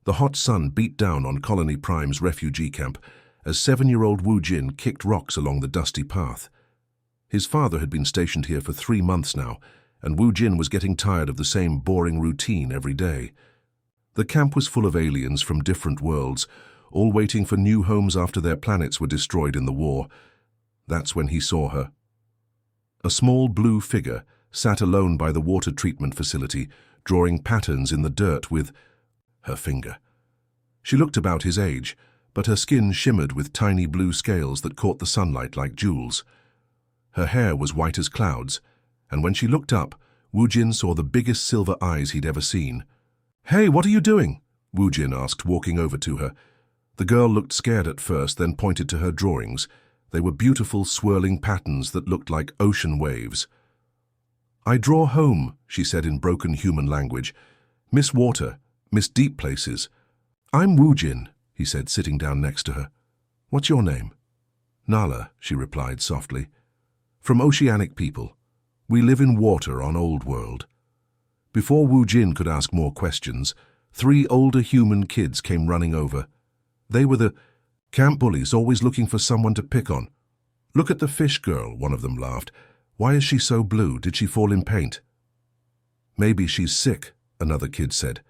The hot sun beat down on Colony Prime's refugee camp as 7-year-old Wu Jin kicked rocks along the dusty path. His father had been stationed here for 3 months now, and Wu Jin was getting tired of the same boring routine every day. The camp was full of aliens from different worlds, all waiting for new homes after their planets were destroyed in the war. That's when he saw her. A small blue figure sat alone by the water treatment facility, drawing patterns in the dirt with her finger. She looked about his age, but her skin shimmered with tiny blue scales that caught the sunlight like jewels. Her hair was white as clouds, and when she looked up, Wu Jin saw the biggest silver eyes he'd ever seen. "Hey, what are you doing?" Wu Jin asked, walking over to her. The girl looked scared at first, then pointed to her drawings. They were beautiful, swirling patterns that looked like ocean waves. "I draw home," she said in broken human language. "Miss water, miss deep places." "I'm Wu Jin," he said, sitting down next to her. "What's your name?" "Nala," she replied softly. "From oceanic people. We live in water on Old World." Before Wu Jin could ask more questions, 3 older human kids came running over. They were the camp bullies, always looking for someone to pick on. "Look at the fish girl," one of them laughed. "Why is she so blue? Did she fall in paint?" "Maybe she's sick," another kid said.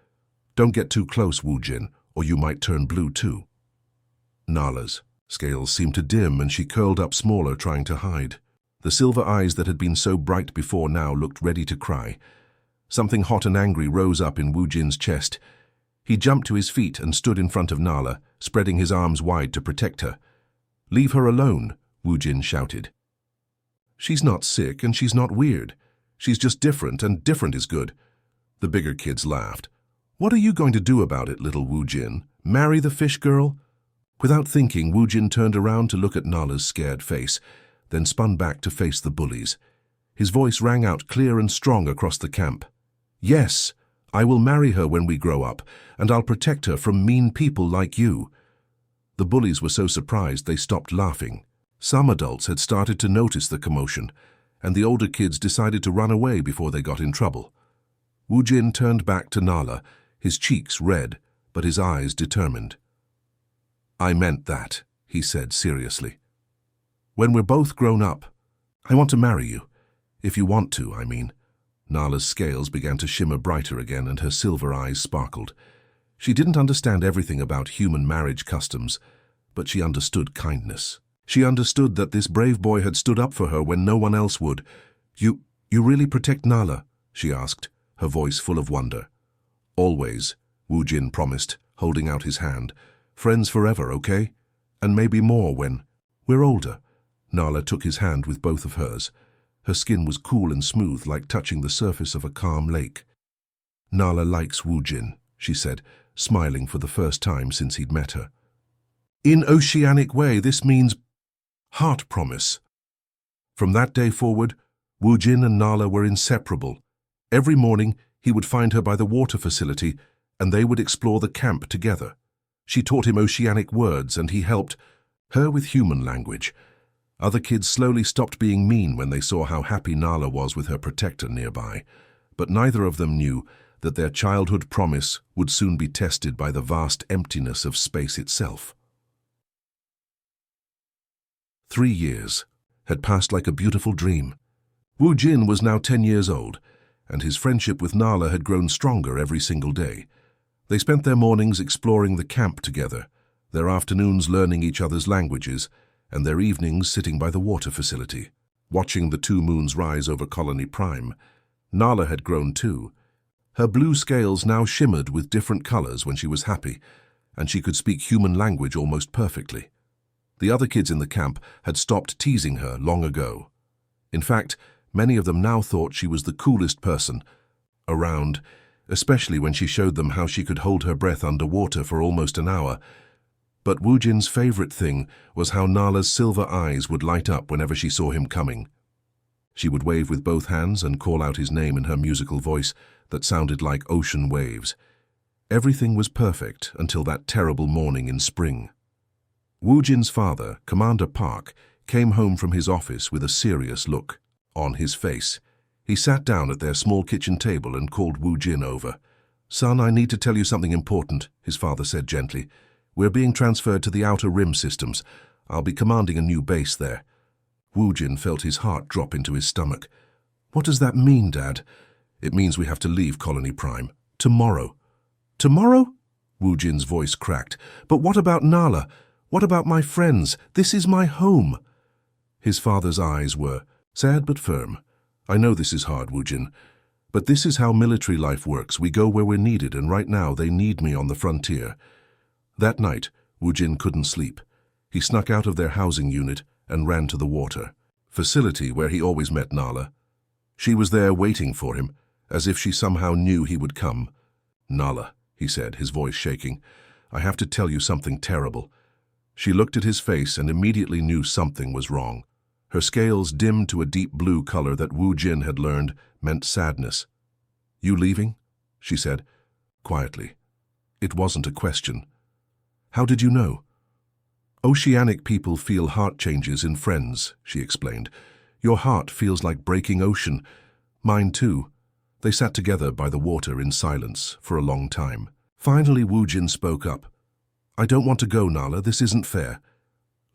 "Don't get too close, Wu Jin, or you might turn blue too." Nala's scales seemed to dim and she curled up smaller, trying to hide. The silver eyes that had been so bright before now looked ready to cry. Something hot and angry rose up in Wu Jin's chest. He jumped to his feet and stood in front of Nala, spreading his arms wide to protect her. "Leave her alone," Wu Jin shouted. "She's not sick and she's not weird. She's just different, and different is good." The bigger kids laughed. "What are you going to do about it, little Wu Jin? Marry the fish girl?" Without thinking, Wu Jin turned around to look at Nala's scared face, then spun back to face the bullies. His voice rang out clear and strong across the camp. "Yes, I will marry her when we grow up, and I'll protect her from mean people like you." The bullies were so surprised they stopped laughing. Some adults had started to notice the commotion, and the older kids decided to run away before they got in trouble. Wu Jin turned back to Nala, his cheeks red, but his eyes determined. "I meant that," he said seriously. "When we're both grown up, I want to marry you. If you want to, I mean." Nala's scales began to shimmer brighter again and her silver eyes sparkled. She didn't understand everything about human marriage customs, but she understood kindness. She understood that this brave boy had stood up for her when no one else would. You really protect Nala?" she asked, her voice full of wonder. "Always," Wu Jin promised, holding out his hand. "Friends forever, okay? And maybe more when we're older." Nala took his hand with both of hers. Her skin was cool and smooth, like touching the surface of a calm lake. "Nala likes Wu Jin," she said, smiling for the first time since he'd met her. "In oceanic way, this means heart promise." From that day forward, Wu Jin and Nala were inseparable. Every morning, he would find her by the water facility, and they would explore the camp together. She taught him oceanic words, and he helped her with human language. Other kids slowly stopped being mean when they saw how happy Nala was with her protector nearby, but neither of them knew that their childhood promise would soon be tested by the vast emptiness of space itself. 3 years had passed like a beautiful dream. Wu Jin was now 10 years old, and his friendship with Nala had grown stronger every single day. They spent their mornings exploring the camp together, their afternoons learning each other's languages, and their evenings sitting by the water facility, watching the 2 moons rise over Colony Prime. Nala had grown too. Her blue scales now shimmered with different colors when she was happy, and she could speak human language almost perfectly. The other kids in the camp had stopped teasing her long ago. In fact, many of them now thought she was the coolest person around, especially when she showed them how she could hold her breath underwater for almost an hour. But Wu Jin's favorite thing was how Nala's silver eyes would light up whenever she saw him coming. She would wave with both hands and call out his name in her musical voice that sounded like ocean waves. Everything was perfect until that terrible morning in spring. Wu Jin's father, Commander Park, came home from his office with a serious look on his face. He sat down at their small kitchen table and called Wu Jin over. "Son, I need to tell you something important," his father said gently. "We're being transferred to the Outer Rim systems. I'll be commanding a new base there." Wu Jin felt his heart drop into his stomach. "What does that mean, Dad?" "It means we have to leave Colony Prime. Tomorrow." "Tomorrow?" Wu Jin's voice cracked. "But what about Nala? What about my friends? This is my home." His father's eyes were sad but firm. "I know this is hard, Wu Jin, but this is how military life works. We go where we're needed, and right now they need me on the frontier." That night, Wu Jin couldn't sleep. He snuck out of their housing unit and ran to the water facility where he always met Nala. She was there waiting for him, as if she somehow knew he would come. "Nala," he said, his voice shaking, "I have to tell you something terrible." She looked at his face and immediately knew something was wrong. Her scales dimmed to a deep blue color that Wu Jin had learned meant sadness. "You leaving?" she said, quietly. It wasn't a question. "How did you know?" "Oceanic people feel heart changes in friends," she explained. "Your heart feels like breaking ocean. Mine too." They sat together by the water in silence for a long time. Finally, Wu Jin spoke up. "I don't want to go, Nala. This isn't fair."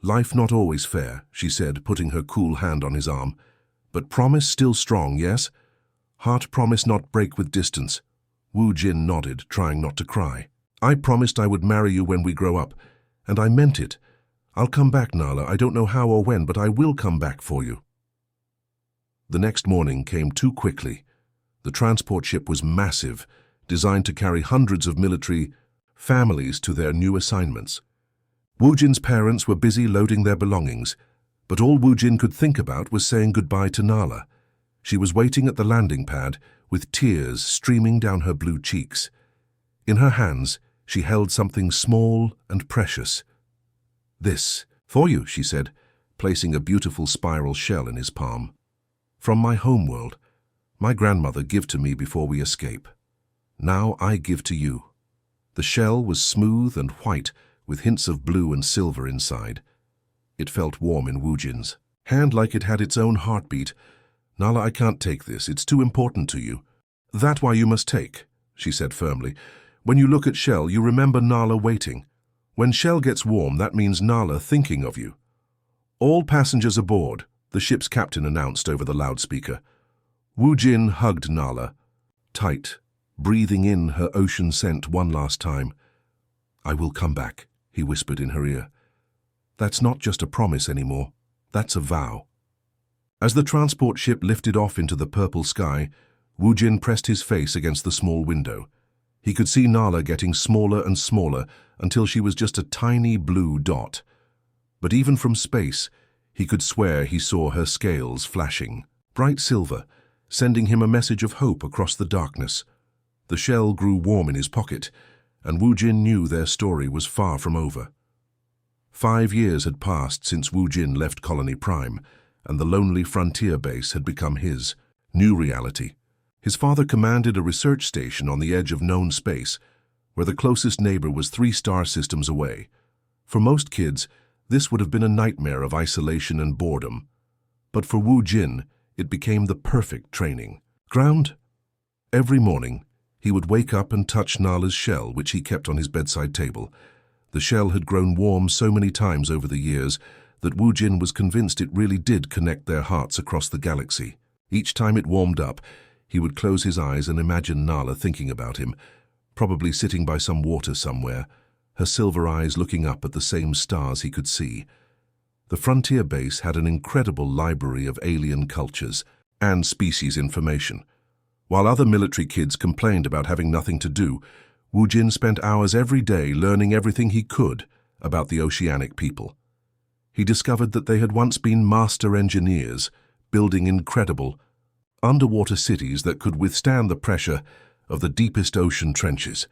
"Life not always fair," she said, putting her cool hand on his arm. "But promise still strong, yes? Heart promise not break with distance." Wu Jin nodded, trying not to cry. "I promised I would marry you when we grow up, and I meant it. I'll come back, Nala. I don't know how or when, but I will come back for you." The next morning came too quickly. The transport ship was massive, designed to carry hundreds of military families to their new assignments. Wu Jin's parents were busy loading their belongings, but all Wu Jin could think about was saying goodbye to Nala. She was waiting at the landing pad, with tears streaming down her blue cheeks. In her hands, she held something small and precious. "This, for you," she said, placing a beautiful spiral shell in his palm. "From my homeworld. My grandmother gave to me before we escape. Now I give to you." The shell was smooth and white, with hints of blue and silver inside. It felt warm in Wu Jin's hand, like it had its own heartbeat. "Nala, I can't take this. It's too important to you." "That why you must take," she said firmly. "When you look at Shell, you remember Nala waiting. When Shell gets warm, that means Nala thinking of you." "All passengers aboard," the ship's captain announced over the loudspeaker. Wu Jin hugged Nala, tight, breathing in her ocean scent one last time. "I will come back," he whispered in her ear. "That's not just a promise anymore. That's a vow." As the transport ship lifted off into the purple sky, Wu Jin pressed his face against the small window. He could see Nala getting smaller and smaller until she was just a tiny blue dot. But even from space, he could swear he saw her scales flashing, bright silver, sending him a message of hope across the darkness. The shell grew warm in his pocket, and Wu Jin knew their story was far from over. 5 years had passed since Wu Jin left Colony Prime, and the lonely frontier base had become his new reality. His father commanded a research station on the edge of known space, where the closest neighbor was 3 star systems away. For most kids, this would have been a nightmare of isolation and boredom. But for Wu Jin, it became the perfect training ground. Every morning, he would wake up and touch Nala's shell, which he kept on his bedside table. The shell had grown warm so many times over the years that Wu Jin was convinced it really did connect their hearts across the galaxy. Each time it warmed up, he would close his eyes and imagine Nala thinking about him, probably sitting by some water somewhere, her silver eyes looking up at the same stars he could see. The frontier base had an incredible library of alien cultures and species information. While other military kids complained about having nothing to do, Wu Jin spent hours every day learning everything he could about the oceanic people. He discovered that they had once been master engineers, building incredible underwater cities that could withstand the pressure of the deepest ocean trenches.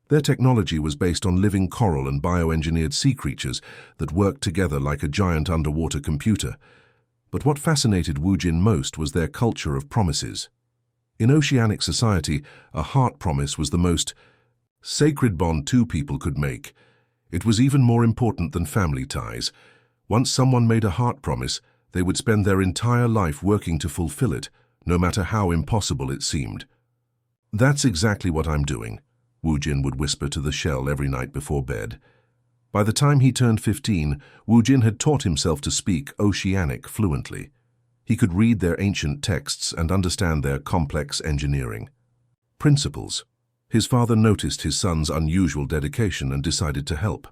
Their technology was based on living coral and bioengineered sea creatures that worked together like a giant underwater computer. But what fascinated Wu Jin most was their culture of promises. In oceanic society, a heart promise was the most sacred bond 2 people could make. It was even more important than family ties. Once someone made a heart promise, they would spend their entire life working to fulfill it, no matter how impossible it seemed. That's exactly what I'm doing, Wu Jin would whisper to the shell every night before bed. By the time he turned 15, Wu Jin had taught himself to speak Oceanic fluently. He could read their ancient texts and understand their complex engineering principles. His father noticed his son's unusual dedication and decided to help.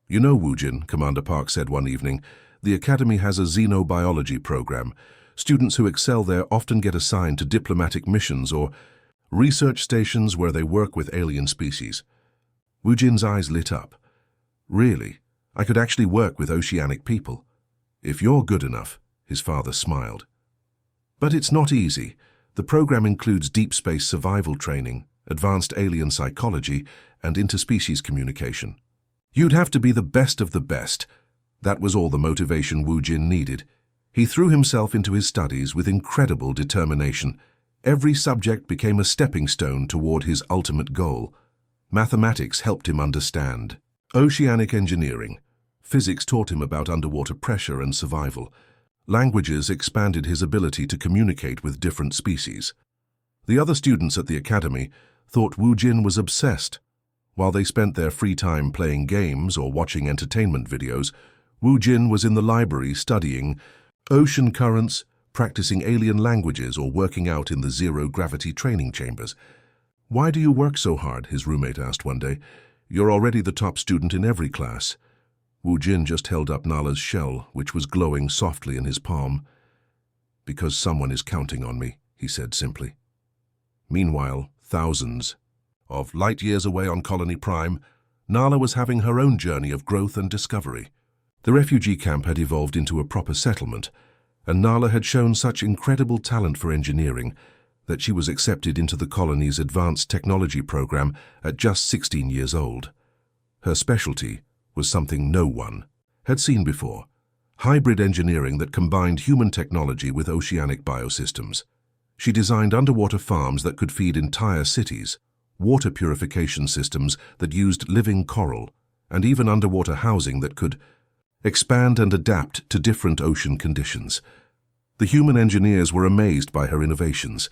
"You know, Wu Jin," Commander Park said one evening, "the Academy has a xenobiology program. Students who excel there often get assigned to diplomatic missions or research stations where they work with alien species." Wu Jin's eyes lit up. "Really? I could actually work with oceanic people?" "If you're good enough," his father smiled. "But it's not easy. The program includes deep space survival training, advanced alien psychology, and interspecies communication. You'd have to be the best of the best." That was all the motivation Wu Jin needed. He threw himself into his studies with incredible determination. Every subject became a stepping stone toward his ultimate goal. Mathematics helped him understand oceanic engineering. Physics taught him about underwater pressure and survival. Languages expanded his ability to communicate with different species. The other students at the academy thought Wu Jin was obsessed. While they spent their free time playing games or watching entertainment videos, Wu Jin was in the library studying ocean currents, practicing alien languages, or working out in the zero-gravity training chambers. "Why do you work so hard?" his roommate asked one day. "You're already the top student in every class." Wu Jin just held up Nala's shell, which was glowing softly in his palm. "Because someone is counting on me," he said simply. Meanwhile, thousands of light years away on Colony Prime, Nala was having her own journey of growth and discovery. The refugee camp had evolved into a proper settlement, and Nala had shown such incredible talent for engineering that she was accepted into the colony's advanced technology program at just 16 years old. Her specialty was something no one had seen before: hybrid engineering that combined human technology with oceanic biosystems. She designed underwater farms that could feed entire cities, water purification systems that used living coral, and even underwater housing that could expand and adapt to different ocean conditions. The human engineers were amazed by her innovations.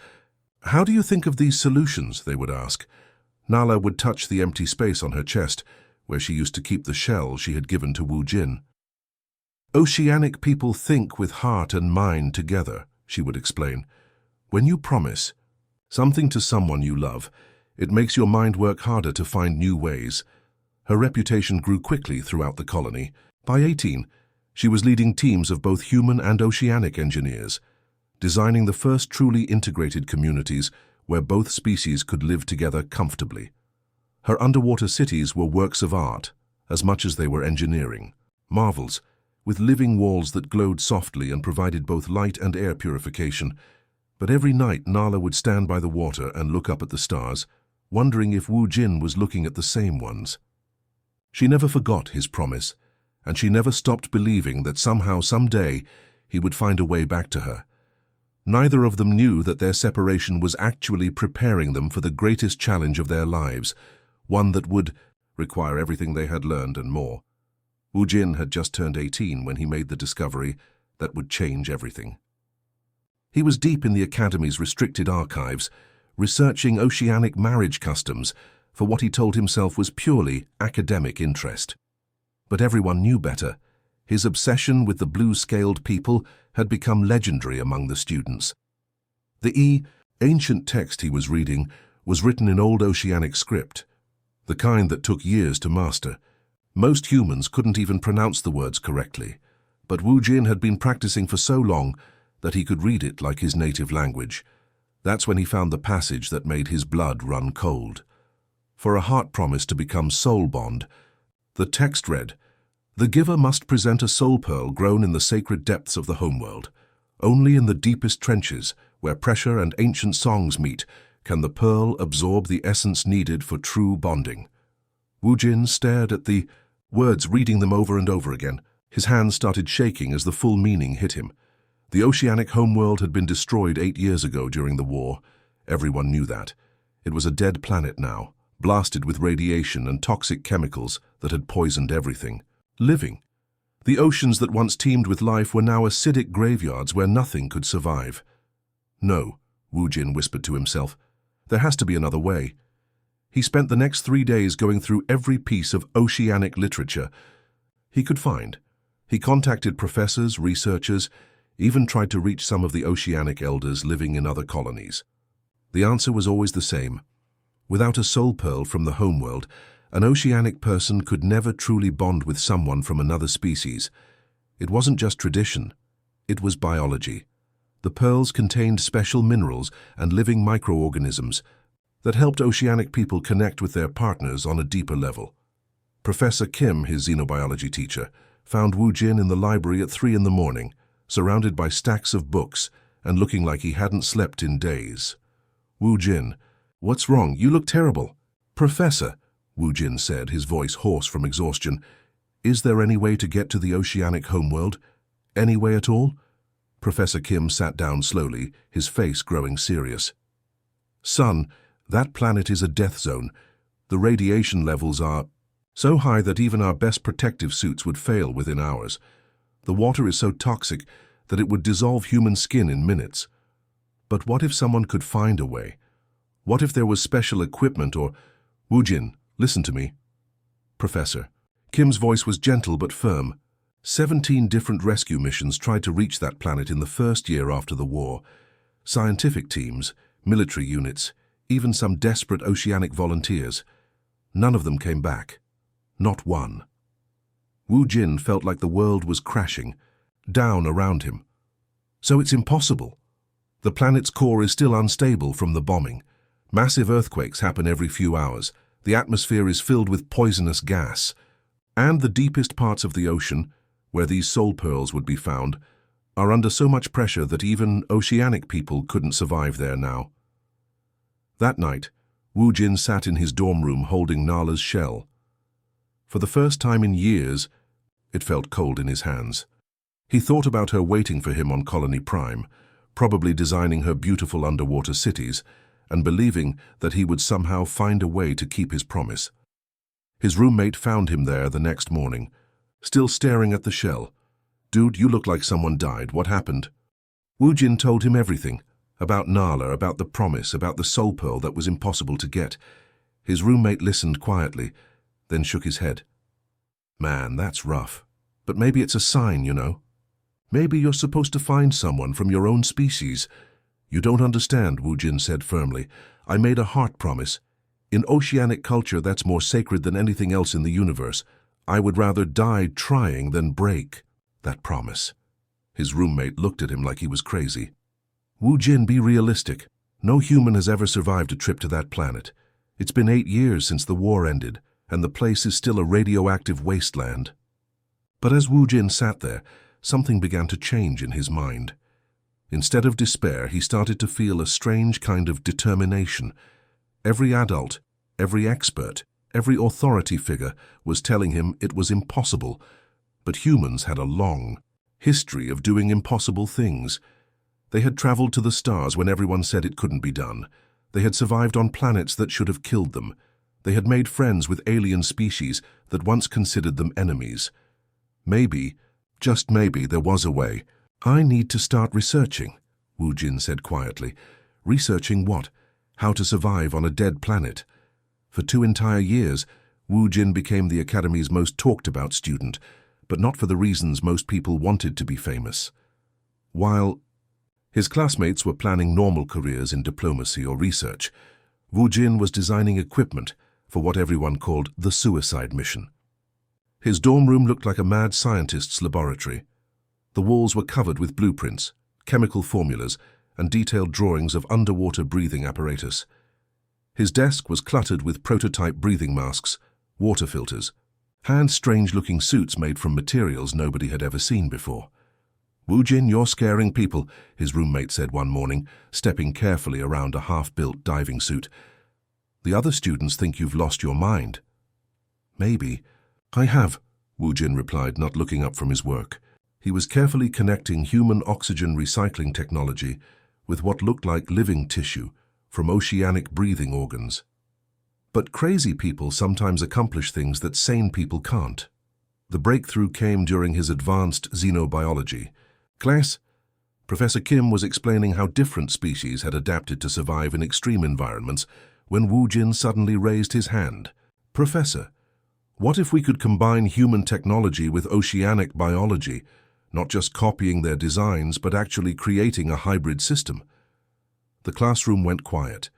"How do you think of these solutions?" they would ask. Nala would touch the empty space on her chest, where she used to keep the shell she had given to Wu Jin. "Oceanic people think with heart and mind together," she would explain. "When you promise something to someone you love, it makes your mind work harder to find new ways." Her reputation grew quickly throughout the colony. By 18, she was leading teams of both human and oceanic engineers, designing the first truly integrated communities where both species could live together comfortably. Her underwater cities were works of art, as much as they were engineering marvels, with living walls that glowed softly and provided both light and air purification. But every night Nala would stand by the water and look up at the stars, wondering if Wu Jin was looking at the same ones. She never forgot his promise, and she never stopped believing that somehow, someday, he would find a way back to her. Neither of them knew that their separation was actually preparing them for the greatest challenge of their lives, one that would require everything they had learned and more. Wu Jin had just turned 18 when he made the discovery that would change everything. He was deep in the Academy's restricted archives, researching oceanic marriage customs for what he told himself was purely academic interest. But everyone knew better. His obsession with the blue-scaled people had become legendary among the students. The ancient text he was reading was written in old oceanic script, the kind that took years to master. Most humans couldn't even pronounce the words correctly, but Wu Jin had been practicing for so long that he could read it like his native language. That's when he found the passage that made his blood run cold. For a heart promise to become soul bond, the text read, "The giver must present a soul pearl grown in the sacred depths of the homeworld. Only in the deepest trenches, where pressure and ancient songs meet, can the pearl absorb the essence needed for true bonding." Wu Jin stared at the words, reading them over and over again. His hands started shaking as the full meaning hit him. The oceanic homeworld had been destroyed 8 years ago during the war. Everyone knew that. It was a dead planet now, blasted with radiation and toxic chemicals that had poisoned everything living. The oceans that once teemed with life were now acidic graveyards where nothing could survive. "No," Wu Jin whispered to himself. There has to be another way. He spent the next 3 days going through every piece of oceanic literature he could find. He contacted professors, researchers, even tried to reach some of the oceanic elders living in other colonies. The answer was always the same. Without a soul pearl from the homeworld, an oceanic person could never truly bond with someone from another species. It wasn't just tradition, it was biology. The pearls contained special minerals and living microorganisms that helped oceanic people connect with their partners on a deeper level. Professor Kim, his xenobiology teacher, found Wu Jin in the library at 3 in the morning, surrounded by stacks of books and looking like he hadn't slept in days. "Wu Jin, what's wrong? You look terrible." "Professor," Wu Jin said, his voice hoarse from exhaustion, "is there any way to get to the oceanic homeworld? Any way at all?" Professor Kim sat down slowly, his face growing serious. "Son, that planet is a death zone. The radiation levels are so high that even our best protective suits would fail within hours. The water is so toxic that it would dissolve human skin in minutes. But what if someone could find a way? What if there was special equipment or—" "Wu Jin, listen to me." "Professor." Kim's voice was gentle but firm. 17 different rescue missions tried to reach that planet in the first year after the war. Scientific teams, military units, even some desperate oceanic volunteers. None of them came back. Not one. Wu Jin felt like the world was crashing, down around him. So it's impossible. The planet's core is still unstable from the bombing. Massive earthquakes happen every few hours. The atmosphere is filled with poisonous gas. And the deepest parts of the ocean, where these soul pearls would be found, are under so much pressure that even oceanic people couldn't survive there now. That night, Wu Jin sat in his dorm room holding Nala's shell. For the first time in years, it felt cold in his hands. He thought about her waiting for him on Colony Prime, probably designing her beautiful underwater cities, and believing that he would somehow find a way to keep his promise. His roommate found him there the next morning, still staring at the shell. "Dude, you look like someone died. What happened?" Wu Jin told him everything, about Nala, about the promise, about the soul pearl that was impossible to get. His roommate listened quietly, then shook his head. "Man, that's rough. But maybe it's a sign, you know. Maybe you're supposed to find someone from your own species." "You don't understand," Wu Jin said firmly. "I made a heart promise. In oceanic culture, that's more sacred than anything else in the universe. I would rather die trying than break that promise." His roommate looked at him like he was crazy. "Wu Jin, be realistic. No human has ever survived a trip to that planet. It's been 8 years since the war ended, and the place is still a radioactive wasteland." But as Wu Jin sat there, something began to change in his mind. Instead of despair, he started to feel a strange kind of determination. Every adult, every expert, every authority figure was telling him it was impossible, but humans had a long history of doing impossible things. They had traveled to the stars when everyone said it couldn't be done. They had survived on planets that should have killed them. They had made friends with alien species that once considered them enemies. Maybe, just maybe, there was a way. "I need to start researching," Wu Jin said quietly. "Researching what? How to survive on a dead planet." For 2 entire years, Wu Jin became the Academy's most talked-about student, but not for the reasons most people wanted to be famous. While his classmates were planning normal careers in diplomacy or research, Wu Jin was designing equipment for what everyone called the suicide mission. His dorm room looked like a mad scientist's laboratory. The walls were covered with blueprints, chemical formulas, and detailed drawings of underwater breathing apparatus. His desk was cluttered with prototype breathing masks, water filters, and strange-looking suits made from materials nobody had ever seen before. "Wu Jin, you're scaring people," his roommate said one morning, stepping carefully around a half-built diving suit. "The other students think you've lost your mind." "Maybe. I have," Wu Jin replied, not looking up from his work. He was carefully connecting human oxygen recycling technology with what looked like living tissue from oceanic breathing organs. But crazy people sometimes accomplish things that sane people can't. The breakthrough came during his advanced xenobiology. "Class, Professor Kim was explaining how different species had adapted to survive in extreme environments when Wu Jin suddenly raised his hand. "Professor, what if we could combine human technology with oceanic biology, not just copying their designs, but actually creating a hybrid system?" The classroom went quiet.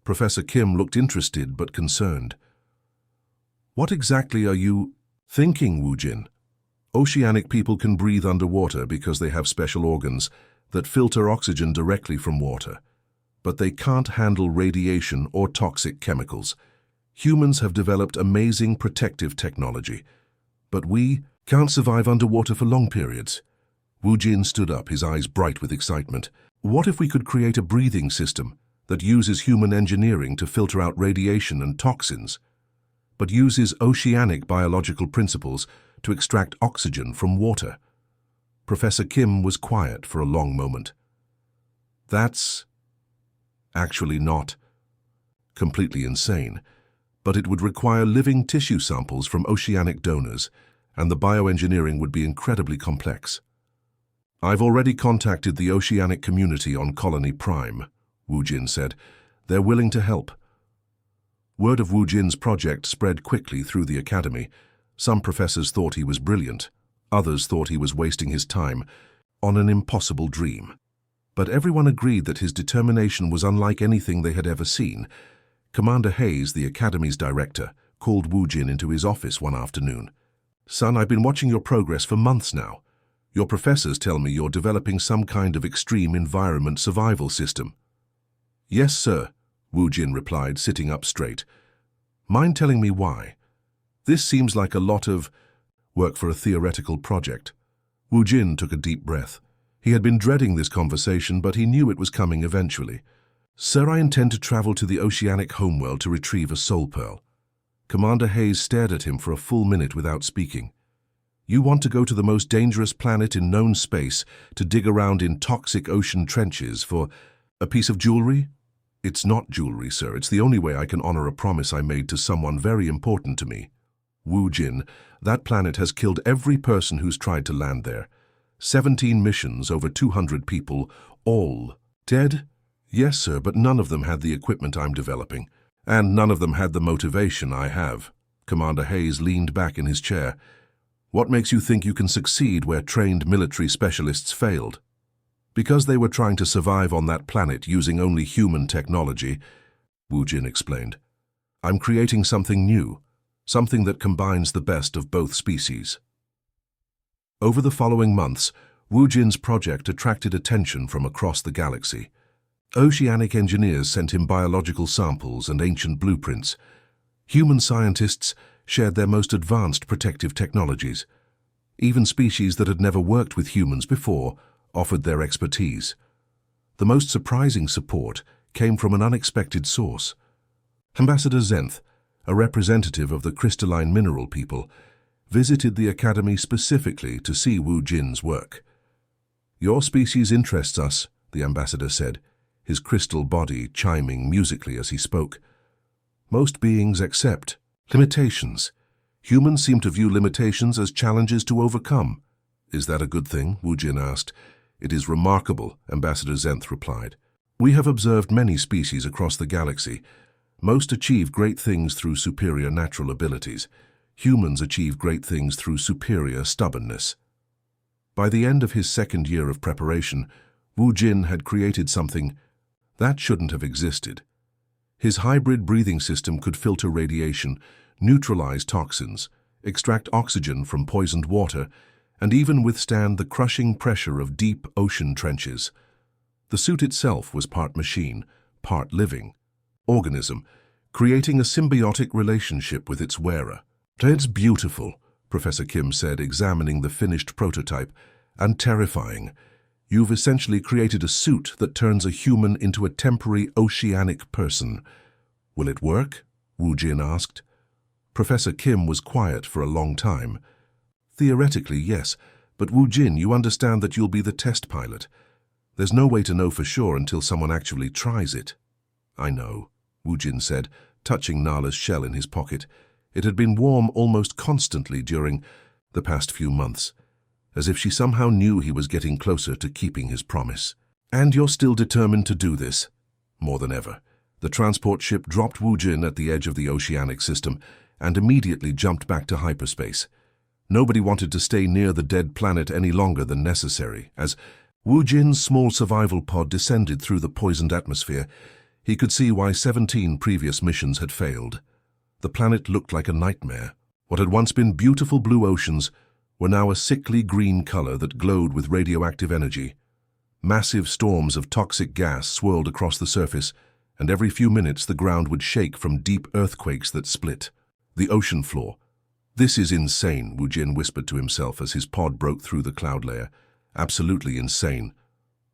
Professor Kim looked interested but concerned. "What exactly are you thinking, Wu Jin?" "Oceanic people can breathe underwater because they have special organs that filter oxygen directly from water. But they can't handle radiation or toxic chemicals. Humans have developed amazing protective technology, but we can't survive underwater for long periods." Wu Jin stood up, his eyes bright with excitement. "What if we could create a breathing system that uses human engineering to filter out radiation and toxins, but uses oceanic biological principles to extract oxygen from water?" Professor Kim was quiet for a long moment. "That's actually not completely insane, but it would require living tissue samples from oceanic donors, and the bioengineering would be incredibly complex." "I've already contacted the oceanic community on Colony Prime," Wu Jin said. "They're willing to help." Word of Wu Jin's project spread quickly through the academy. Some professors thought he was brilliant. Others thought he was wasting his time on an impossible dream. But everyone agreed that his determination was unlike anything they had ever seen. Commander Hayes, the academy's director, called Wu Jin into his office one afternoon. "Son, I've been watching your progress for months now. Your professors tell me you're developing some kind of extreme environment survival system." "Yes, sir," Wu Jin replied, sitting up straight. "Mind telling me why? This seems like a lot of work for a theoretical project." Wu Jin took a deep breath. He had been dreading this conversation, but he knew it was coming eventually. "Sir, I intend to travel to the oceanic homeworld to retrieve a soul pearl." Commander Hayes stared at him for a full minute without speaking. "You want to go to the most dangerous planet in known space to dig around in toxic ocean trenches for a piece of jewelry?" "It's not jewelry, sir. It's the only way I can honor a promise I made to someone very important to me." "Wu Jin, that planet has killed every person who's tried to land there. 17 missions, over 200 people, all dead?" "Yes, sir, but none of them had the equipment I'm developing. And none of them had the motivation I have." Commander Hayes leaned back in his chair. "What makes you think you can succeed where trained military specialists failed?" "Because they were trying to survive on that planet using only human technology," Wu Jin explained. "I'm creating something new, something that combines the best of both species." Over the following months, Wu Jin's project attracted attention from across the galaxy. Oceanic engineers sent him biological samples and ancient blueprints. Human scientists shared their most advanced protective technologies. Even species that had never worked with humans before offered their expertise. The most surprising support came from an unexpected source. Ambassador Zenth, a representative of the crystalline mineral people, visited the academy specifically to see Wu Jin's work. "Your species interests us," the ambassador said, his crystal body chiming musically as he spoke. "Most beings accept limitations. Humans seem to view limitations as challenges to overcome." "Is that a good thing?" Wu Jin asked. "It is remarkable," Ambassador Zenth replied. "We have observed many species across the galaxy. Most achieve great things through superior natural abilities. Humans achieve great things through superior stubbornness." By the end of his second year of preparation, Wu Jin had created something that shouldn't have existed. His hybrid breathing system could filter radiation, neutralize toxins, extract oxygen from poisoned water, and even withstand the crushing pressure of deep ocean trenches. The suit itself was part machine, part living organism, creating a symbiotic relationship with its wearer. "It's beautiful," Professor Kim said, examining the finished prototype, "and terrifying. You've essentially created a suit that turns a human into a temporary oceanic person." "Will it work?" Wu Jin asked. Professor Kim was quiet for a long time. "Theoretically, yes, but Wu Jin, you understand that you'll be the test pilot. There's no way to know for sure until someone actually tries it." "I know," Wu Jin said, touching Nala's shell in his pocket. It had been warm almost constantly during the past few months. as if she somehow knew he was getting closer to keeping his promise. "And you're still determined to do this?" More than ever. The transport ship dropped Wu Jin at the edge of the oceanic system and immediately jumped back to hyperspace. Nobody wanted to stay near the dead planet any longer than necessary. As Wu Jin's small survival pod descended through the poisoned atmosphere, he could see why 17 previous missions had failed. The planet looked like a nightmare. What had once been beautiful blue oceans were now a sickly green color that glowed with radioactive energy. Massive storms of toxic gas swirled across the surface, and every few minutes the ground would shake from deep earthquakes that split. The ocean floor. "This is insane," Wu Jin whispered to himself as his pod broke through the cloud layer. Absolutely insane.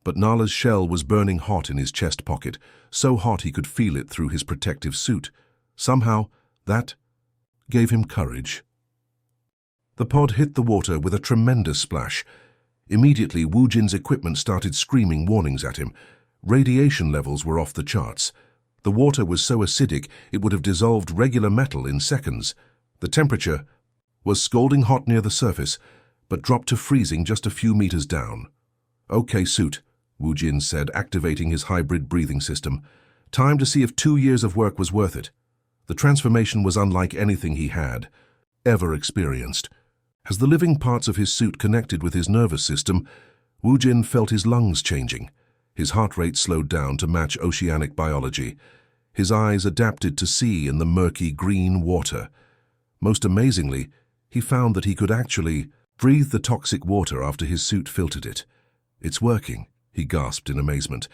But Nala's shell was burning hot in his chest pocket, so hot he could feel it through his protective suit. Somehow, that gave him courage. The pod hit the water with a tremendous splash. Immediately, Wu Jin's equipment started screaming warnings at him. Radiation levels were off the charts. The water was so acidic it would have dissolved regular metal in seconds. The temperature was scalding hot near the surface, but dropped to freezing just a few meters down. "Okay, suit," Wu Jin said, activating his hybrid breathing system. Time to see if 2 years of work was worth it. The transformation was unlike anything he had ever experienced. As the living parts of his suit connected with his nervous system, Wu Jin felt his lungs changing. His heart rate slowed down to match oceanic biology. His eyes adapted to see in the murky green water. Most amazingly, he found that he could actually breathe the toxic water after his suit filtered it. "It's working," he gasped in amazement.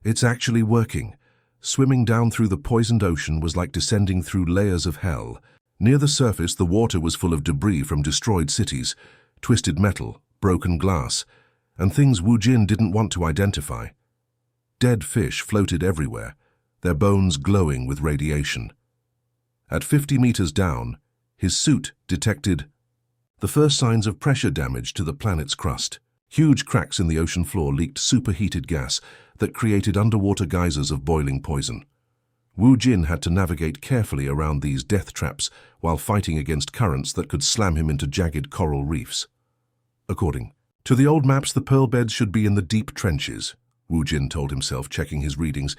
"It's actually working." Swimming down through the poisoned ocean was like descending through layers of hell. Near the surface, the water was full of debris from destroyed cities, twisted metal, broken glass, and things Wu Jin didn't want to identify. Dead fish floated everywhere, their bones glowing with radiation. At 50 meters down, his suit detected the first signs of pressure damage to the planet's crust. Huge cracks in the ocean floor leaked superheated gas that created underwater geysers of boiling poison. Wu Jin had to navigate carefully around these death traps while fighting against currents that could slam him into jagged coral reefs. According to the old maps, the pearl beds should be in the deep trenches, Wu Jin told himself, checking his readings.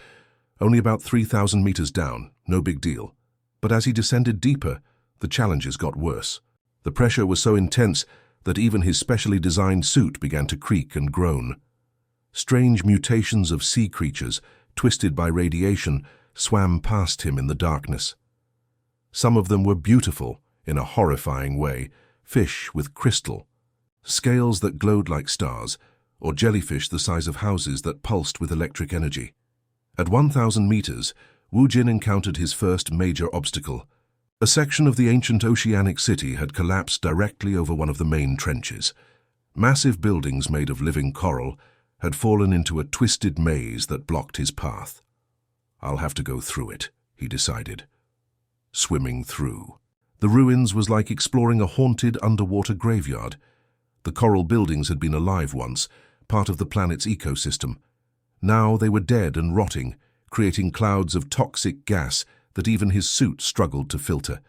Only about 3,000 meters down, no big deal. But as he descended deeper, the challenges got worse. The pressure was so intense that even his specially designed suit began to creak and groan. Strange mutations of sea creatures, twisted by radiation, swam past him in the darkness. Some of them were beautiful, in a horrifying way, fish with crystal, scales that glowed like stars, or jellyfish the size of houses that pulsed with electric energy. At 1,000 meters, Wu Jin encountered his first major obstacle. A section of the ancient oceanic city had collapsed directly over one of the main trenches. Massive buildings made of living coral had fallen into a twisted maze that blocked his path. "I'll have to go through it," he decided. Swimming through. The ruins was like exploring a haunted underwater graveyard. The coral buildings had been alive once, part of the planet's ecosystem. Now they were dead and rotting, creating clouds of toxic gas that even his suit struggled to filter.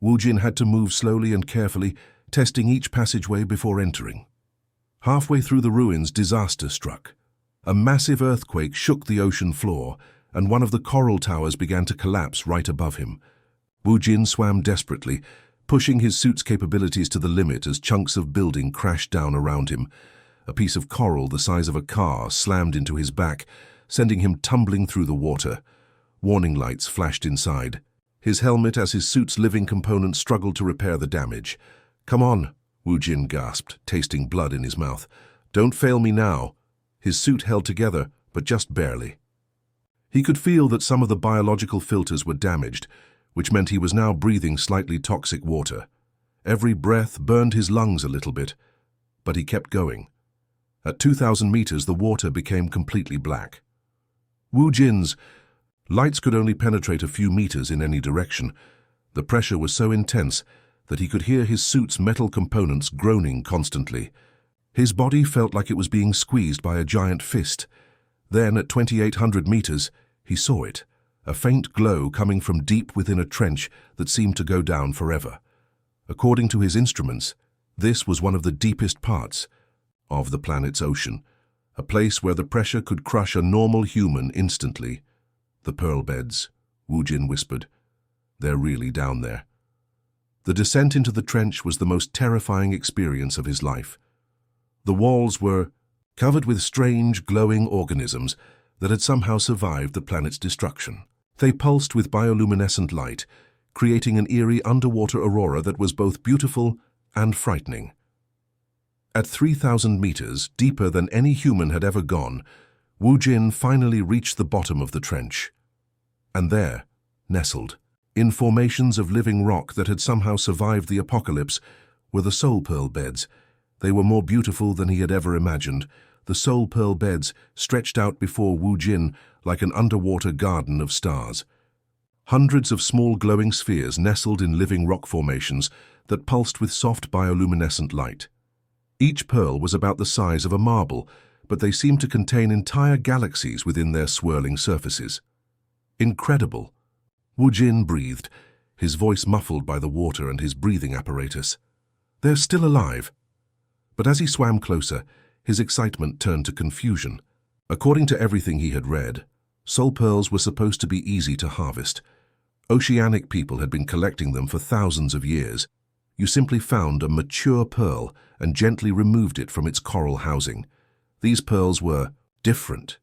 Wu Jin had to move slowly and carefully, testing each passageway before entering. Halfway through the ruins, disaster struck. A massive earthquake shook the ocean floor, and one of the coral towers began to collapse right above him. Wu Jin swam desperately, pushing his suit's capabilities to the limit as chunks of building crashed down around him. A piece of coral the size of a car slammed into his back, sending him tumbling through the water. Warning lights flashed inside. His helmet, as his suit's living components, struggled to repair the damage. "Come on," Wu Jin gasped, tasting blood in his mouth. "Don't fail me now." His suit held together, but just barely. He could feel that some of the biological filters were damaged, which meant he was now breathing slightly toxic water. Every breath burned his lungs a little bit, but he kept going. At 2,000 meters, the water became completely black. Wu Jin's lights could only penetrate a few meters in any direction. The pressure was so intense that he could hear his suit's metal components groaning constantly. His body felt like it was being squeezed by a giant fist. Then, at 2,800 meters, he saw it, a faint glow coming from deep within a trench that seemed to go down forever. According to his instruments, This was one of the deepest parts of the planet's ocean, a place where the pressure could crush a normal human instantly. The pearl beds, Wu Jin whispered. They're really down there. The descent into the trench was the most terrifying experience of his life. The walls were covered with strange, glowing organisms that had somehow survived the planet's destruction. They pulsed with bioluminescent light, creating an eerie underwater aurora that was both beautiful and frightening. At 3,000 meters, deeper than any human had ever gone, Wu Jin finally reached the bottom of the trench. And there, nestled, in formations of living rock that had somehow survived the apocalypse, were the soul pearl beds. They were more beautiful than he had ever imagined. The soul pearl beds stretched out before Wu Jin like an underwater garden of stars. Hundreds of small glowing spheres nestled in living rock formations that pulsed with soft bioluminescent light. Each pearl was about the size of a marble, but they seemed to contain entire galaxies within their swirling surfaces. Incredible. Wu Jin breathed, his voice muffled by the water and his breathing apparatus. They're still alive. But as he swam closer, his excitement turned to confusion. According to everything he had read, soul pearls were supposed to be easy to harvest. Oceanic people had been collecting them for thousands of years. You simply found a mature pearl and gently removed it from its coral housing. These pearls were different.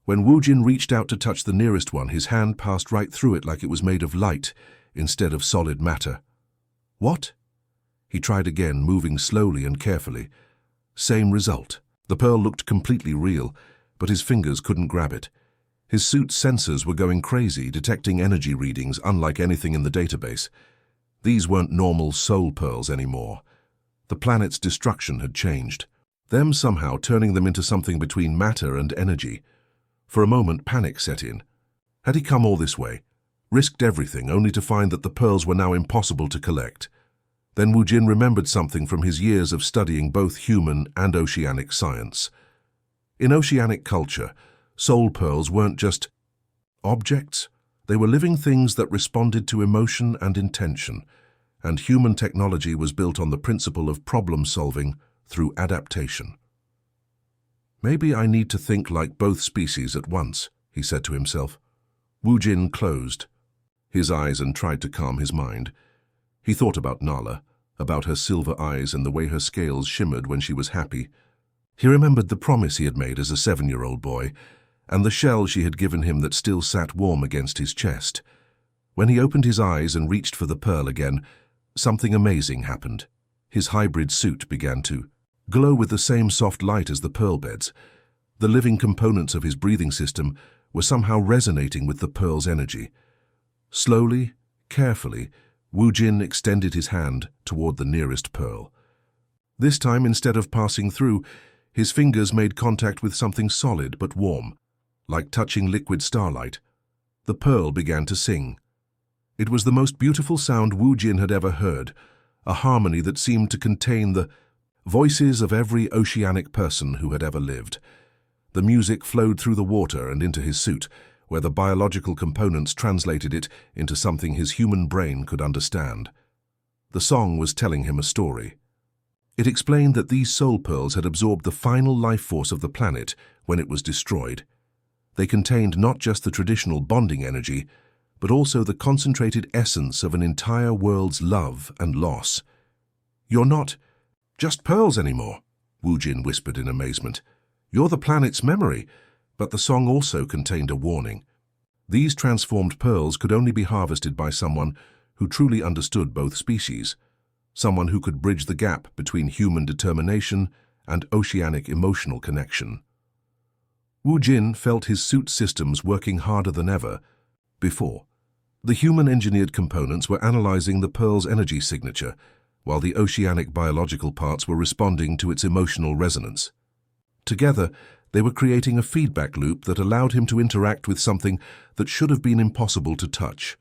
When Wu Jin reached out to touch the nearest one, his hand passed right through it like it was made of light instead of solid matter. What? He tried again, moving slowly and carefully. Same result. The pearl looked completely real, but his fingers couldn't grab it. His suit's sensors were going crazy, detecting energy readings unlike anything in the database. These weren't normal soul pearls anymore. The planet's destruction had changed, them somehow turning them into something between matter and energy. For a moment, panic set in. Had he come all this way, risked everything, only to find that the pearls were now impossible to collect? Then Wu Jin remembered something from his years of studying both human and oceanic science. In oceanic culture, soul pearls weren't just objects. They were living things that responded to emotion and intention, and human technology was built on the principle of problem-solving through adaptation. Maybe I need to think like both species at once, he said to himself. Wu Jin closed his eyes and tried to calm his mind. He thought about Nala, about her silver eyes and the way her scales shimmered when she was happy. He remembered the promise he had made as a 7-year-old boy, and the shell she had given him that still sat warm against his chest. When he opened his eyes and reached for the pearl again, something amazing happened. His hybrid suit began to glow with the same soft light as the pearl beds. The living components of his breathing system were somehow resonating with the pearl's energy. Slowly, carefully, Wu Jin extended his hand toward the nearest pearl. This time, instead of passing through, his fingers made contact with something solid but warm, like touching liquid starlight. The pearl began to sing. It was the most beautiful sound Wu Jin had ever heard, a harmony that seemed to contain the voices of every oceanic person who had ever lived. The music flowed through the water and into his suit, where the biological components translated it into something his human brain could understand. The song was telling him a story. It explained that these soul pearls had absorbed the final life force of the planet when it was destroyed. They contained not just the traditional bonding energy, but also the concentrated essence of an entire world's love and loss. You're not just pearls anymore, Wu Jin whispered in amazement. You're the planet's memory. But the song also contained a warning. These transformed pearls could only be harvested by someone who truly understood both species, someone who could bridge the gap between human determination and oceanic emotional connection. Wu Jin felt his suit systems working harder than ever before. The human-engineered components were analyzing the pearl's energy signature, while the oceanic biological parts were responding to its emotional resonance. Together, they were creating a feedback loop that allowed him to interact with something that should have been impossible to touch.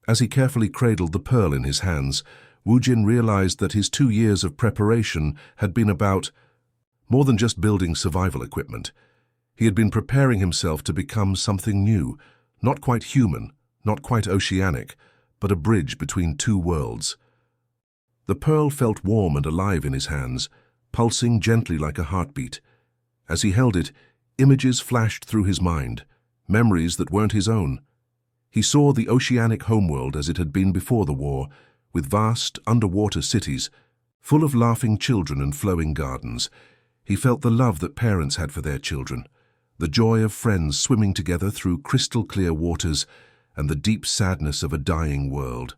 As he carefully cradled the pearl in his hands, Wu Jin realized that his 2 years of preparation had been about more than just building survival equipment. He had been preparing himself to become something new, not quite human, not quite oceanic, but a bridge between two worlds. The pearl felt warm and alive in his hands, pulsing gently like a heartbeat. As he held it, images flashed through his mind, memories that weren't his own. He saw the oceanic homeworld as it had been before the war, with vast underwater cities, full of laughing children and flowing gardens. He felt the love that parents had for their children, the joy of friends swimming together through crystal-clear waters, and the deep sadness of a dying world.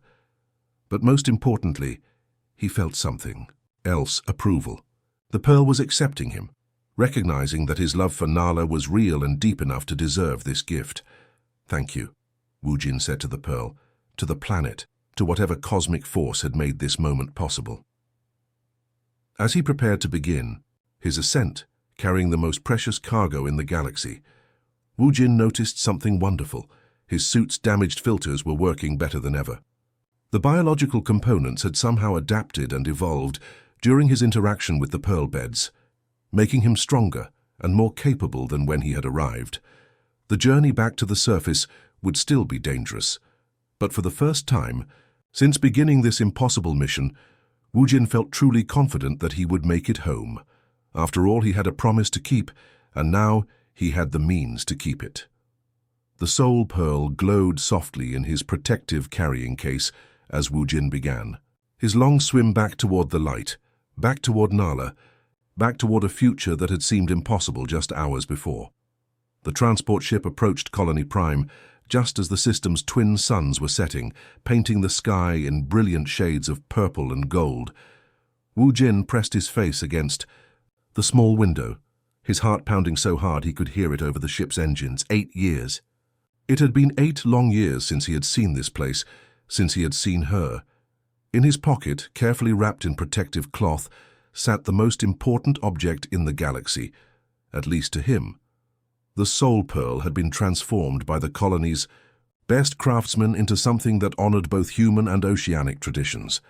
But most importantly, he felt something else: approval. The pearl was accepting him, recognizing that his love for Nala was real and deep enough to deserve this gift. "Thank you," Wu Jin said to the pearl, to the planet, to whatever cosmic force had made this moment possible. As he prepared to begin his ascent, carrying the most precious cargo in the galaxy, Wu Jin noticed something wonderful. His suit's damaged filters were working better than ever. The biological components had somehow adapted and evolved during his interaction with the pearl beds, making him stronger and more capable than when he had arrived. The journey back to the surface would still be dangerous, but for the first time, since beginning this impossible mission, Wu Jin felt truly confident that he would make it home. After all, he had a promise to keep, and now he had the means to keep it. The soul pearl glowed softly in his protective carrying case as Wu Jin began. His long swim back toward the light, back toward Nala, back toward a future that had seemed impossible just hours before. The transport ship approached Colony Prime just as the system's twin suns were setting, painting the sky in brilliant shades of purple and gold. Wu Jin pressed his face against the small window, his heart pounding so hard he could hear it over the ship's engines. 8 years. It had been 8 long years since he had seen this place, since he had seen her. In his pocket, carefully wrapped in protective cloth, sat the most important object in the galaxy, at least to him. The soul pearl had been transformed by the colony's best craftsmen into something that honored both human and oceanic traditions.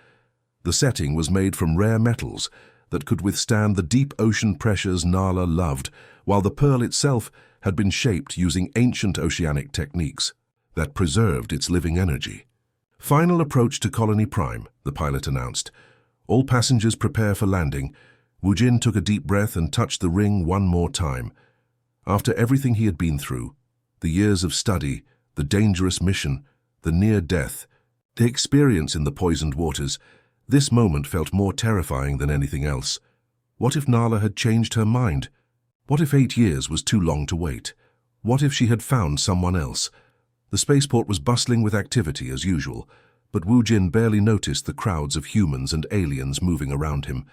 The setting was made from rare metals that could withstand the deep ocean pressures Nala loved, while the pearl itself had been shaped using ancient oceanic techniques that preserved its living energy. "Final approach to Colony Prime," the pilot announced. "All passengers prepare for landing." Wu Jin took a deep breath and touched the ring one more time. After everything he had been through, the years of study, the dangerous mission, the near death, the experience in the poisoned waters, this moment felt more terrifying than anything else. What if Nala had changed her mind? What if 8 years was too long to wait? What if she had found someone else? The spaceport was bustling with activity as usual, but Wu Jin barely noticed the crowds of humans and aliens moving around him.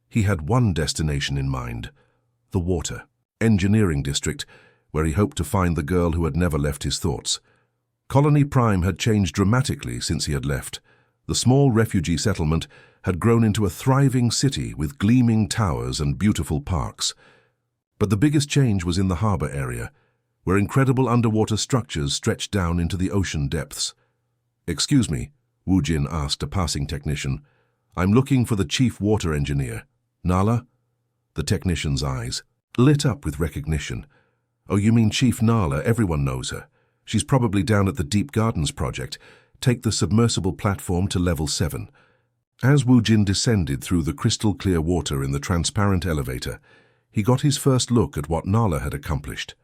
He had one destination in mind: the water engineering district, where he hoped to find the girl who had never left his thoughts. Colony Prime had changed dramatically since he had left. The small refugee settlement had grown into a thriving city with gleaming towers and beautiful parks. But the biggest change was in the harbor area, where incredible underwater structures stretched down into the ocean depths. "Excuse me," Wu Jin asked a passing technician. "I'm looking for the chief water engineer. Nala?" The technician's eyes lit up with recognition. "Oh, you mean Chief Nala? Everyone knows her. She's probably down at the Deep Gardens project. Take the submersible platform to level 7. As Wu Jin descended through the crystal-clear water in the transparent elevator, he got his first look at what Nala had accomplished.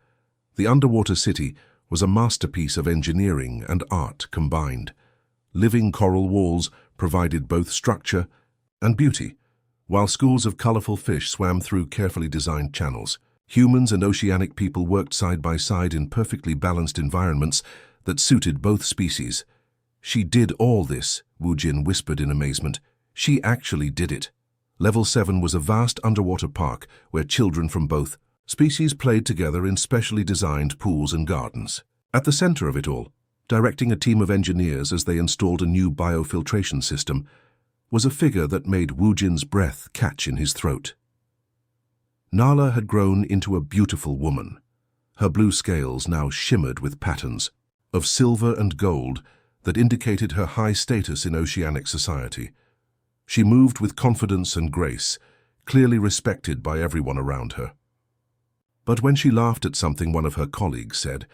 The underwater city was a masterpiece of engineering and art combined. Living coral walls provided both structure and beauty, while schools of colorful fish swam through carefully designed channels. Humans and oceanic people worked side by side in perfectly balanced environments that suited both species. "She did all this," Wu Jin whispered in amazement. "She actually did it." Level 7 was a vast underwater park where children from both species played together in specially designed pools and gardens. At the center of it all, directing a team of engineers as they installed a new biofiltration system, was a figure that made Wu Jin's breath catch in his throat. Nala had grown into a beautiful woman. Her blue scales now shimmered with patterns of silver and gold that indicated her high status in oceanic society. She moved with confidence and grace, clearly respected by everyone around her. But when she laughed at something one of her colleagues said,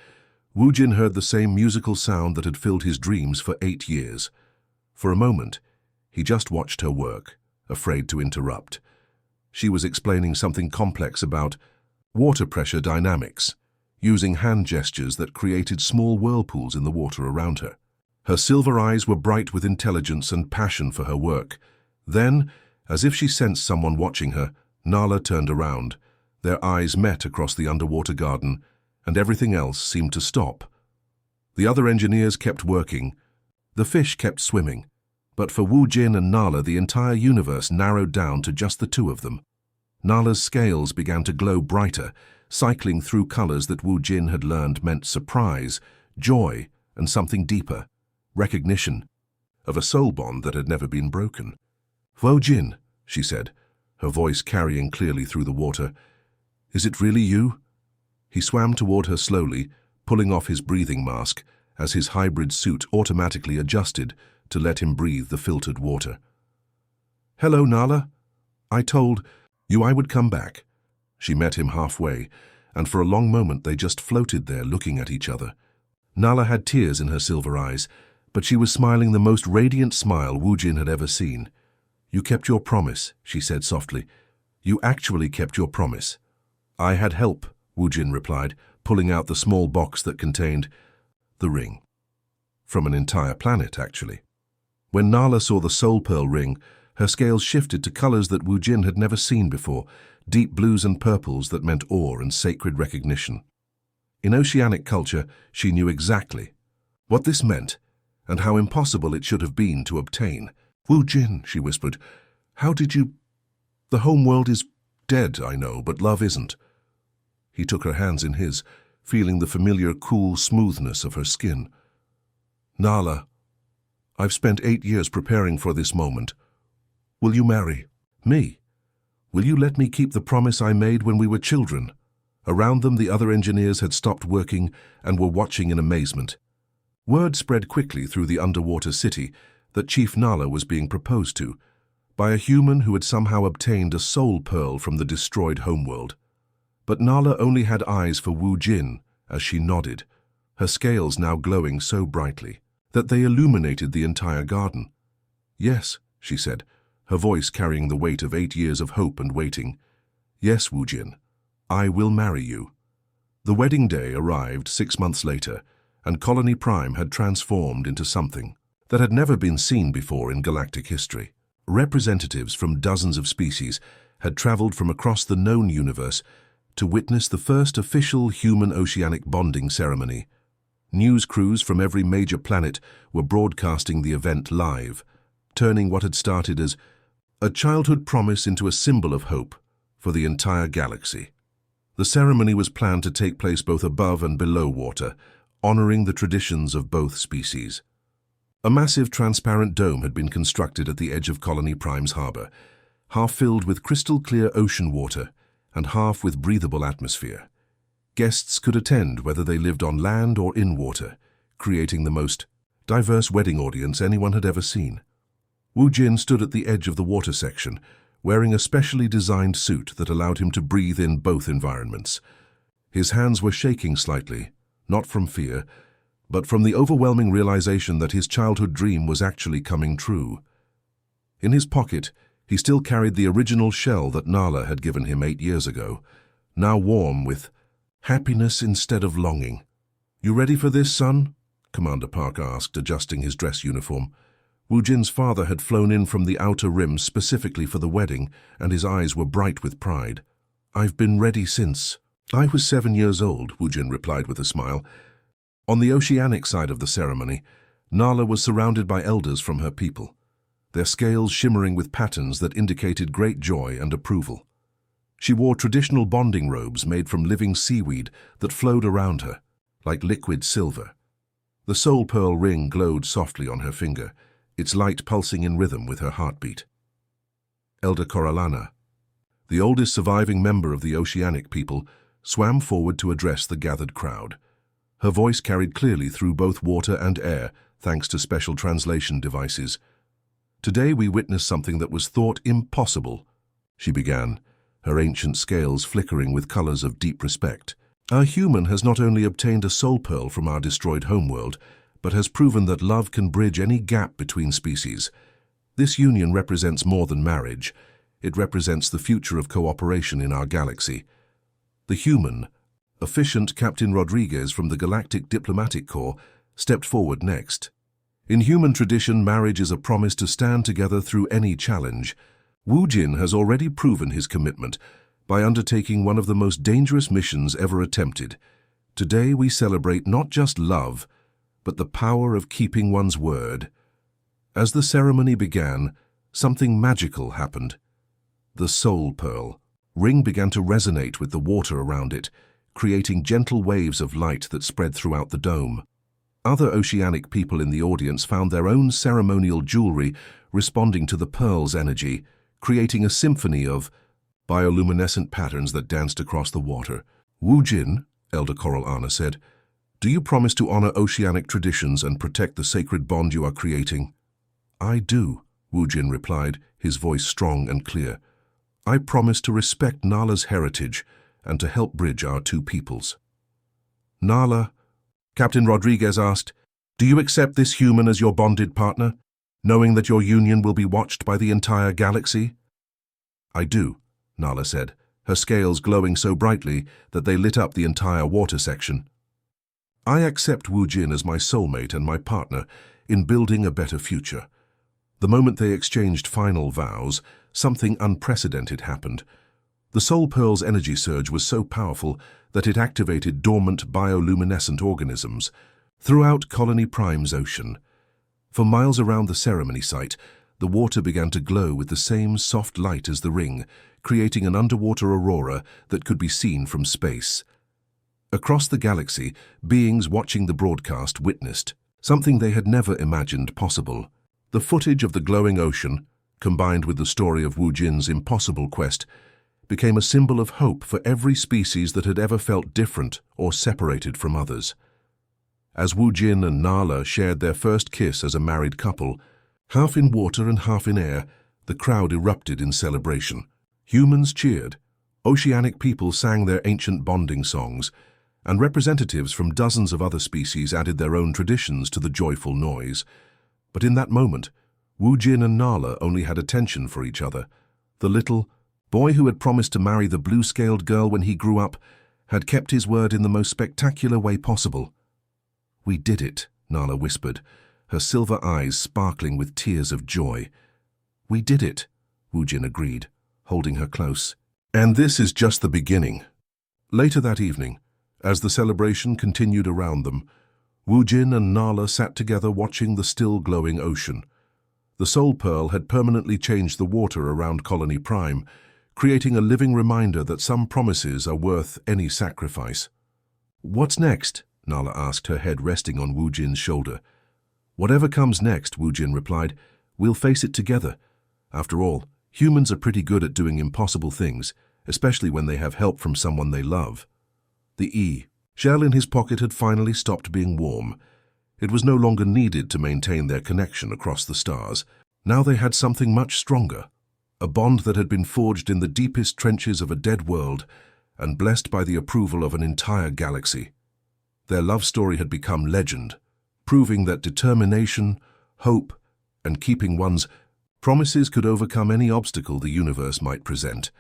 Wu Jin heard the same musical sound that had filled his dreams for 8 years. For a moment, He just watched her work, afraid to interrupt. She was explaining something complex about water pressure dynamics, using hand gestures that created small whirlpools in the water around her. Her silver eyes were bright with intelligence and passion for her work. Then, as if she sensed someone watching her, Nala turned around. Their eyes met across the underwater garden, and everything else seemed to stop. The other engineers kept working. The fish kept swimming. But for Wu Jin and Nala, the entire universe narrowed down to just the two of them. Nala's scales began to glow brighter, cycling through colors that Wu Jin had learned meant surprise, joy, and something deeper, recognition of a soul bond that had never been broken. "Wu Jin," she said, her voice carrying clearly through the water. "Is it really you?" He swam toward her slowly, pulling off his breathing mask as his hybrid suit automatically adjusted to let him breathe the filtered water. "Hello, Nala. I told you I would come back." She met him halfway, and for a long moment they just floated there looking at each other. Nala had tears in her silver eyes, but she was smiling the most radiant smile Wu Jin had ever seen. "You kept your promise," she said softly. "You actually kept your promise." "I had help," Wu Jin replied, pulling out the small box that contained the ring. From an entire planet, actually. When Nala saw the soul pearl ring, her scales shifted to colors that Wu Jin had never seen before, deep blues and purples that meant awe and sacred recognition. In oceanic culture, she knew exactly what this meant and how impossible it should have been to obtain. "Wu Jin," she whispered, "how did you... The home world is dead, I know, but love isn't." He took her hands in his, feeling the familiar cool smoothness of her skin. "Nala, I've spent 8 years preparing for this moment. Will you marry me? Will you let me keep the promise I made when we were children?" Around them, the other engineers had stopped working and were watching in amazement. Word spread quickly through the underwater city that Chief Nala was being proposed to by a human who had somehow obtained a soul pearl from the destroyed homeworld. But Nala only had eyes for Wu Jin as she nodded, her scales now glowing so brightly that they illuminated the entire garden. "Yes," she said, her voice carrying the weight of 8 years of hope and waiting. "Yes, Wu Jin, I will marry you." The wedding day arrived 6 months later, and Colony Prime had transformed into something that had never been seen before in galactic history. Representatives from dozens of species had traveled from across the known universe to witness the first official human-oceanic bonding ceremony. News crews from every major planet were broadcasting the event live, turning what had started as a childhood promise into a symbol of hope for the entire galaxy. The ceremony was planned to take place both above and below water, honoring the traditions of both species. A massive transparent dome had been constructed at the edge of Colony Prime's harbor, half filled with crystal-clear ocean water and half with breathable atmosphere. Guests could attend whether they lived on land or in water, creating the most diverse wedding audience anyone had ever seen. Wu Jin stood at the edge of the water section, wearing a specially designed suit that allowed him to breathe in both environments. His hands were shaking slightly, not from fear, but from the overwhelming realization that his childhood dream was actually coming true. In his pocket, he still carried the original shell that Nala had given him 8 years ago, now warm with happiness instead of longing. "You ready for this, son?" Commander Park asked, adjusting his dress uniform. Wu Jin's father had flown in from the outer rim specifically for the wedding, and his eyes were bright with pride. "I've been ready since I was 7 years old," Wu Jin replied with a smile. On the oceanic side of the ceremony, Nala was surrounded by elders from her people, their scales shimmering with patterns that indicated great joy and approval. She wore traditional bonding robes made from living seaweed that flowed around her, like liquid silver. The soul pearl ring glowed softly on her finger, its light pulsing in rhythm with her heartbeat. Elder Coralana, the oldest surviving member of the oceanic people, swam forward to address the gathered crowd. Her voice carried clearly through both water and air, thanks to special translation devices. "Today we witnessed something that was thought impossible," she began, her ancient scales flickering with colors of deep respect. "Our human has not only obtained a soul pearl from our destroyed homeworld, but has proven that love can bridge any gap between species. This union represents more than marriage. It represents the future of cooperation in our galaxy. The human, efficient Captain Rodriguez from the Galactic Diplomatic Corps stepped forward next. In human tradition, marriage is a promise to stand together through any challenge. Wu Jin has already proven his commitment by undertaking one of the most dangerous missions ever attempted. Today we celebrate not just love, but the power of keeping one's word. As the ceremony began, something magical happened. The Soul Pearl ring began to resonate with the water around it, creating gentle waves of light that spread throughout the dome. Other oceanic people in the audience found their own ceremonial jewelry responding to the pearl's energy, creating a symphony of bioluminescent patterns that danced across the water. Wu Jin, Elder Coral Anna said, "Do you promise to honor oceanic traditions and protect the sacred bond you are creating?" "I do," Wu Jin replied, his voice strong and clear. "I promise to respect Nala's heritage and to help bridge our two peoples." "Nala," Captain Rodriguez asked, "do you accept this human as your bonded partner, knowing that your union will be watched by the entire galaxy?" "I do," Nala said, her scales glowing so brightly that they lit up the entire water section. "I accept Wu Jin as my soulmate and my partner in building a better future." The moment they exchanged final vows, something unprecedented happened. The Soul Pearl's energy surge was so powerful that it activated dormant bioluminescent organisms throughout Colony Prime's ocean. For miles around the ceremony site, the water began to glow with the same soft light as the ring, creating an underwater aurora that could be seen from space. Across the galaxy, beings watching the broadcast witnessed something they had never imagined possible. The footage of the glowing ocean, combined with the story of Wu Jin's impossible quest, became a symbol of hope for every species that had ever felt different or separated from others. As Wu Jin and Nala shared their first kiss as a married couple, half in water and half in air, the crowd erupted in celebration. Humans cheered, oceanic people sang their ancient bonding songs, and representatives from dozens of other species added their own traditions to the joyful noise. But in that moment, Wu Jin and Nala only had attention for each other. The little boy who had promised to marry the blue-scaled girl when he grew up had kept his word in the most spectacular way possible. "We did it," Nala whispered, her silver eyes sparkling with tears of joy. "We did it," Wu Jin agreed, holding her close. "And this is just the beginning." Later that evening, as the celebration continued around them, Wu Jin and Nala sat together watching the still glowing ocean. The Soul Pearl had permanently changed the water around Colony Prime, creating a living reminder that some promises are worth any sacrifice. "What's next?" Nala asked, her head resting on Wu Jin's shoulder. "Whatever comes next," Wu Jin replied, "we'll face it together. After all, humans are pretty good at doing impossible things, especially when they have help from someone they love." The shell in his pocket had finally stopped being warm. It was no longer needed to maintain their connection across the stars. Now they had something much stronger, a bond that had been forged in the deepest trenches of a dead world and blessed by the approval of an entire galaxy. Their love story had become legend, proving that determination, hope, and keeping one's promises could overcome any obstacle the universe might present.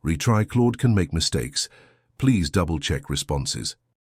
Retry. Claude can make mistakes. Please double-check responses.